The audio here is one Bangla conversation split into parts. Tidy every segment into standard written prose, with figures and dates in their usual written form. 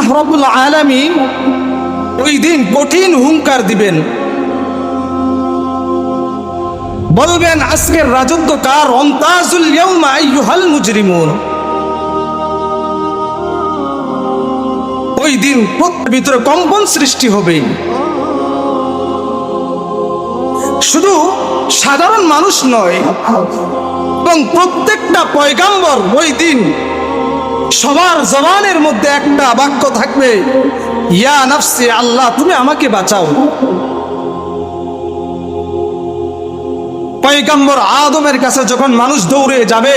আল্লাহ রাব্বুল আলামিন ওই দিন কঠিন হুঙ্কার দিবেন, বলবেন আজকের রাজত্ব কার? অন্তাজুল ইয়াউমা আইয়ুহাল মুজরিমুন। ওই দিন ভিতরে কম্পন সৃষ্টি হবে। শুধু সাধারণ মানুষ নয়, এবং প্রত্যেকটা পয়গাম্বর ওই দিন সবার জবানের মধ্যে একটা বাক্য থাকবে, ইয়া নাফসি, আল্লাহ তুমি আমাকে বাঁচাও। পয়গাম্বর আদমের কাছে যখন মানুষ দৌড়ে যাবে,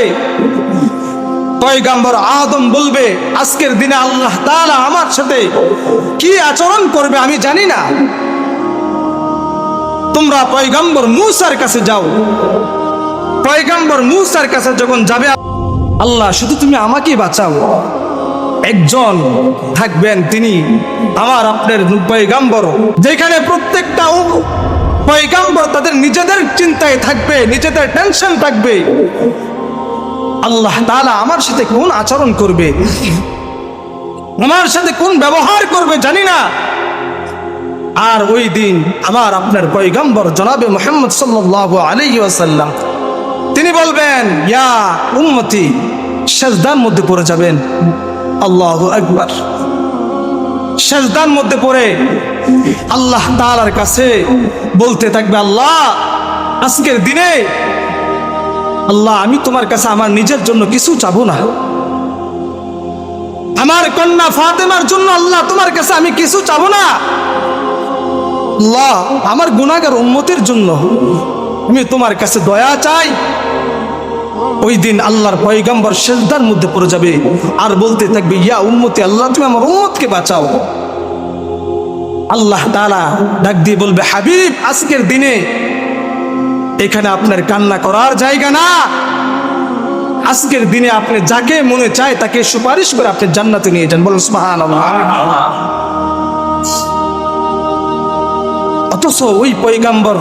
পয়গাম্বর আদম বলবে, আজকের দিনে আল্লাহ তাআলা আমার সাথে কি আচরণ করবে আমি জানি না। তোমরা পয়গাম্বর মূসার কাছে যাও। পয়গাম্বর মূসার কাছে যখন যাবে, আল্লাহ শুধু তুমি আমাকে বাঁচাও। একজন থাকবেন, তিনি আমার আপনার পয়গাম্বর, যেখানে প্রত্যেকটা পয়গাম্বর তাদের নিজেদের চিন্তায় থাকবে, নিজেদের টেনশন থাকবে, আল্লাহ তাআলা আমার সাথে কোন আচরণ করবে, আমার সাথে কোন ব্যবহার করবে জানি না। আর ওই দিন আমার আপনার পয়গাম্বর জনাবে মুহাম্মদ সাল্লাল্লাহু আলাইহি ওয়াসাল্লাম তিনি বলবেন, ইয়া উম্মতি, সিজদার মধ্যে পড়ে যাবেন। আল্লাহু আকবার। সিজদার মধ্যে পড়ে আল্লাহ তাআলার কাছে বলতে থাকবে, আল্লাহ আজকের দিনে আল্লাহ আমি তোমার কাছে আমার নিজের জন্য কিছু চাবো না, আমার কন্যা ফাতেমার জন্য আল্লাহ তোমার কাছে আমি কিছু চাবো না, আল্লাহ আমার গুনাহগার উম্মতের জন্য আমি তোমার কাছে দয়া চাই। ওই দিন আল্লাহর পয়গম্বর সিজদার মধ্যে পড়ে যাবে আর বলতে থাকবে, ইয়া উম্মতি, আল্লাহ তুমি আমার উম্মতকে বাঁচাও। আল্লাহ তাআলা ডাক দিয়ে বলবে, হাবিব আজকের দিনে এখানে আপনার কান্না করার জায়গা না। আজকের দিনে আপনি যাকে মনে চায় তাকে সুপারিশ করে আপনি জান্নাতে নিয়ে যান। বলুন সুবহানাল্লাহ। অথচ ওই পয়গম্বর